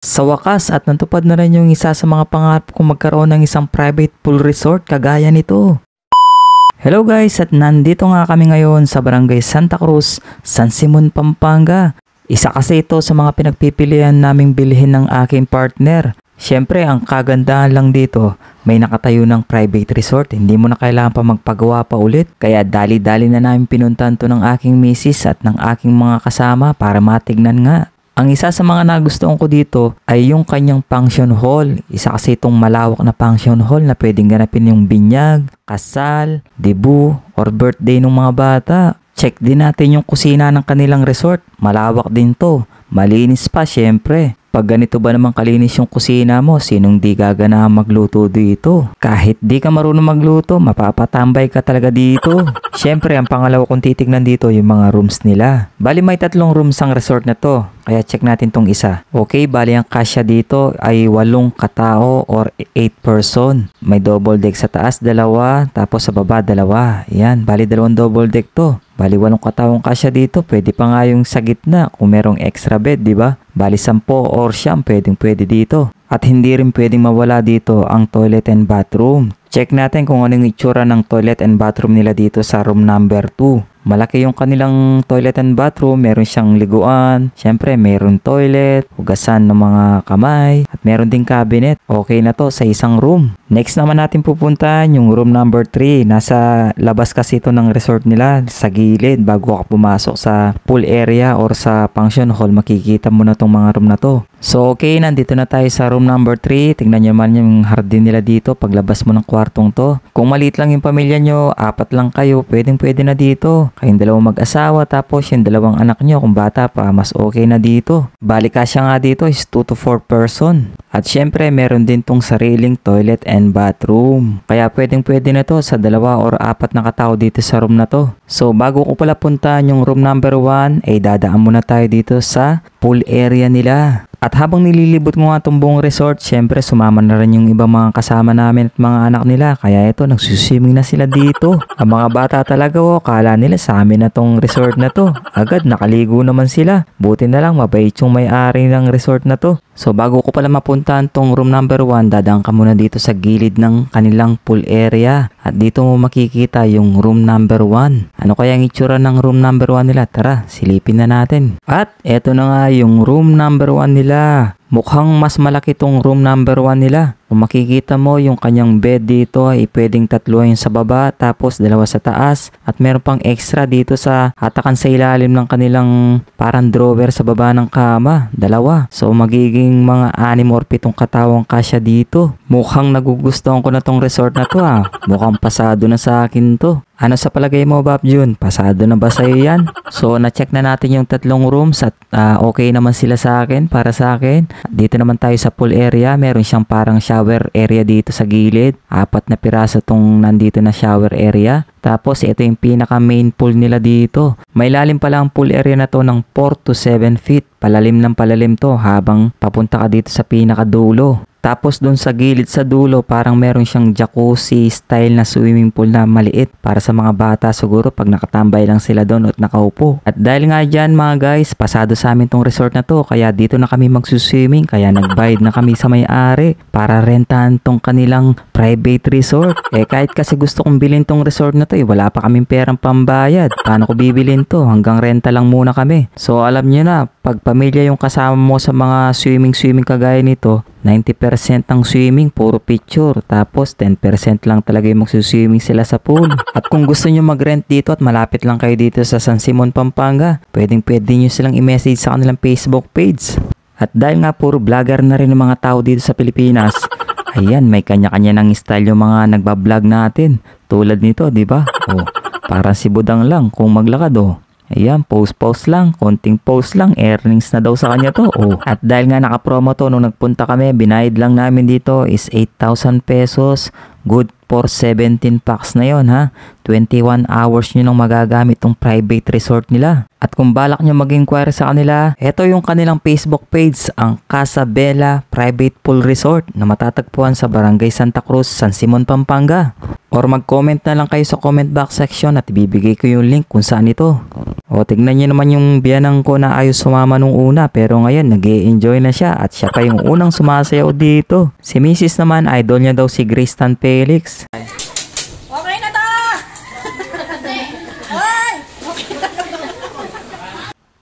Sa wakas at natupad na rin yung isa sa mga pangarap kong magkaroon ng isang private pool resort kagaya nito. Hello guys, at nandito nga kami ngayon sa Barangay Santa Cruz, San Simon, Pampanga. Isa kasi ito sa mga pinagpipilian naming bilhin ng aking partner. Siyempre, ang kagandahan lang dito, may nakatayo ng private resort. Hindi mo na kailangan pa magpagawa pa ulit. Kaya dali-dali na namin pinuntahan to ng aking misis at ng aking mga kasama para matignan nga. Ang isa sa mga nagustuhan ko dito ay yung kanyang function hall. Isa kasi itong malawak na function hall na pwedeng ganapin yung binyag, kasal, debut, or birthday ng mga bata. Check din natin yung kusina ng kanilang resort. Malawak din to. Malinis pa syempre. Pag ganito ba naman kalinis yung kusina mo, sinong di gaganahan magluto dito? Kahit di ka marunong magluto, mapapatambay ka talaga dito. Siyempre, ang pangalawa kong titignan dito yung mga rooms nila. Bali may 3 rooms ang resort na to. Kaya check natin tong isa. Okay, bali ang kasya dito ay 8 katao or 8 person. May double deck sa taas, 2, tapos sa baba 2. Yan, bali 2 double deck to. Bali 8 kataong kasya dito. Pwede pa nga yung sa gitna kung merong extra bed, di ba? Bali 10 or 9 pwede dito. At hindi rin pwedeng mawala dito ang toilet and bathroom. Check natin kung anong itsura ng toilet and bathroom nila dito sa room number 2. Malaki yung kanilang toilet and bathroom, meron siyang liguan, syempre meron toilet, hugasan ng mga kamay, at meron ding cabinet. Okay na to sa isang room. Next naman natin pupuntahan yung room number 3. Nasa labas kasi ito ng resort nila, sa gilid. Bago ka pumasok sa pool area or sa function hall, makikita mo na tong mga room na to. So okay, nandito na tayo sa room number 3. Tignan nyo man yung hardin nila dito paglabas mo ng kwartong to. Kung maliit lang yung pamilya nyo, 4 lang kayo, pwede na dito. Kayong 2 mag-asawa, tapos yung 2 anak nyo kung bata pa, mas okay na dito. Bali kasya nga dito is 2 to 4 person. At syempre meron din tong sariling toilet and bathroom. Kaya pwede na to sa 2 or 4 na katao dito sa room na to. So bago ko pala puntahan yung room number 1, ay dadaan muna tayo dito sa pool area nila. At habang nililibot ko nga itong buong resort, syempre sumama na rin yung ibang mga kasama namin at mga anak nila. Kaya ito, nagsuswimming na sila dito. Ang mga bata talaga, kala nila sa amin na tong resort na to. Agad nakaligo naman sila. Buti na lang mabait yung may-ari ng resort na to. So bago ko pala mapuntahan tong room number 1, dadaan ka muna dito sa gilid ng kanilang pool area. At dito mo makikita yung room number 1. Ano kaya ang itsura ng room number 1 nila? Tara, silipin na natin. At eto na nga yung room number 1 nila. Mukhang mas malaki tong room number 1 nila. Kung makikita mo yung kanyang bed dito ay pwedeng 3 yung sa baba, tapos 2 sa taas, at meron pang extra dito sa hatakan sa ilalim ng kanilang parang drawer sa baba ng kama, 2. So magiging mga 6 or 7 katawang kasya dito. Mukhang nagugustuhan ko na tong resort na to Mukhang pasado na sa akin to. Ano sa palagay mo, Bob Jun? Pasado na ba sa'yo yan? So na-check na natin yung 3 rooms at okay naman sila sa akin, para sa akin. Dito naman tayo sa pool area, meron siyang parang shower area dito sa gilid. 4 na piraso tong nandito na shower area. Tapos ito yung pinaka main pool nila dito. May lalim pala ang pool area na to ng 4 to 7 feet. Palalim ng palalim to habang papunta ka dito sa pinaka dulo. Tapos dun sa gilid sa dulo, parang meron siyang jacuzzi style na swimming pool na maliit para sa mga bata siguro pag nakatambay lang sila doon at nakaupo. At dahil nga dyan mga guys, pasado sa amin tong resort na to, kaya dito na kami magsuswimming, kaya nagbayad na kami sa may-ari para rentahan tong kanilang private resort. Kahit kasi gusto kong bilhin tong resort na to, wala pa kaming perang pambayad. Paano ko bibilin to? Hanggang renta lang muna kami. So alam nyo na, pag pamilya yung kasama mo sa mga swimming kagaya nito, 90% ng swimming, puro picture. Tapos 10% lang talaga yung magsuswimming sila sa pool. At kung gusto nyo mag-rent dito at malapit lang kayo dito sa San Simon, Pampanga, pwede nyo silang i-message sa kanilang Facebook page. At dahil nga puro vlogger na rin ng mga tao dito sa Pilipinas, ayan, may kanya-kanya ng style yung mga nagbablog natin. Tulad nito, di ba? Parang si Budang lang kung maglakad Ayan, post lang, konting post lang, earnings na daw sa kanya to. At dahil nga naka-promo to, nung nagpunta kami, binayad lang namin dito is 8,000 pesos. Good for 17 packs na yon 21 hours nyo nang magagamit tong private resort nila. At kung balak nyo mag-inquire sa kanila, ito yung kanilang Facebook page, ang Casa Bella Private Pool Resort na matatagpuan sa Barangay Santa Cruz, San Simon, Pampanga. Or mag-comment na lang kayo sa comment box section at ibibigay ko yung link kung saan ito. O tignan niyo naman yung biyanang ko na ayos sumama nung una pero ngayon nag-e-enjoy na siya at siya pa yung unang sumasayaw dito. Si Mrs. naman idol niya daw si Grace Tan Felix. Okay na to! Hoy!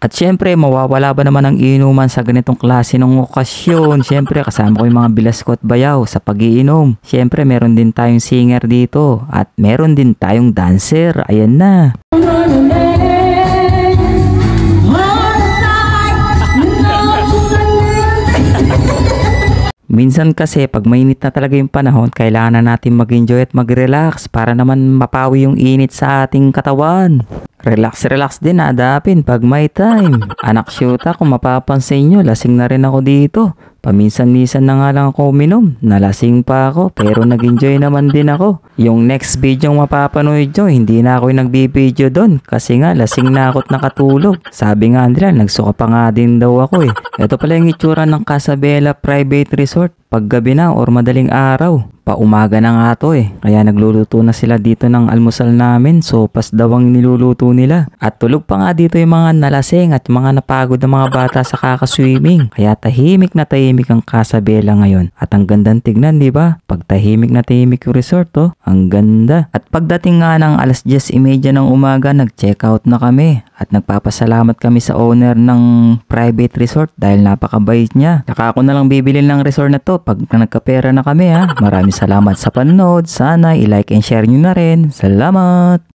At syempre, mawawala ba naman ang inuman sa ganitong klase ng okasyon? Syempre, kasama ko yung mga bilaskot bayaw sa pag-iinom. Syempre, meron din tayong singer dito. At meron din tayong dancer. Ayan na. Minsan kasi pag mainit na talaga yung panahon, kailangan na natin mag-enjoy at mag-relax para naman mapawi yung init sa ating katawan. Relax din adapin pag may time. Anak syuta, kung mapapansin nyo, lasing na rin ako dito. Paminsan-minsan na nga lang ako uminom. Nalasing pa ako pero nag-enjoy naman din ako. Yung next video mapapanood nyo, hindi na ako yung nagbibideo doon. Kasi nga lasing na ako't nakatulog. Sabi nga nila, nagsuka pa nga din daw ako eh. Ito pala yung itsura ng Casabella Private Resort. Paggabi na or madaling araw. Paumaga na nga to eh. Kaya nagluluto na sila dito ng almusal namin. Sopas daw ang niluluto nila. At tulog pa nga dito yung mga nalasing at mga napagod na mga bata sa kakaswimming. Kaya tahimik na tahimik ang Casabella ngayon. At ang gandang tignan, di ba? Pag tahimik na tahimik yung resort, oh. Ang ganda. At pagdating nga ng alas 10:30 ng umaga, nag-check out na kami. At nagpapasalamat kami sa owner ng private resort dahil napakabait niya. Saka ako na lang bibili ng resort na to pag nagkapera na kami ha. Maraming salamat sa panonood. Sana i-like and share nyo na rin. Salamat!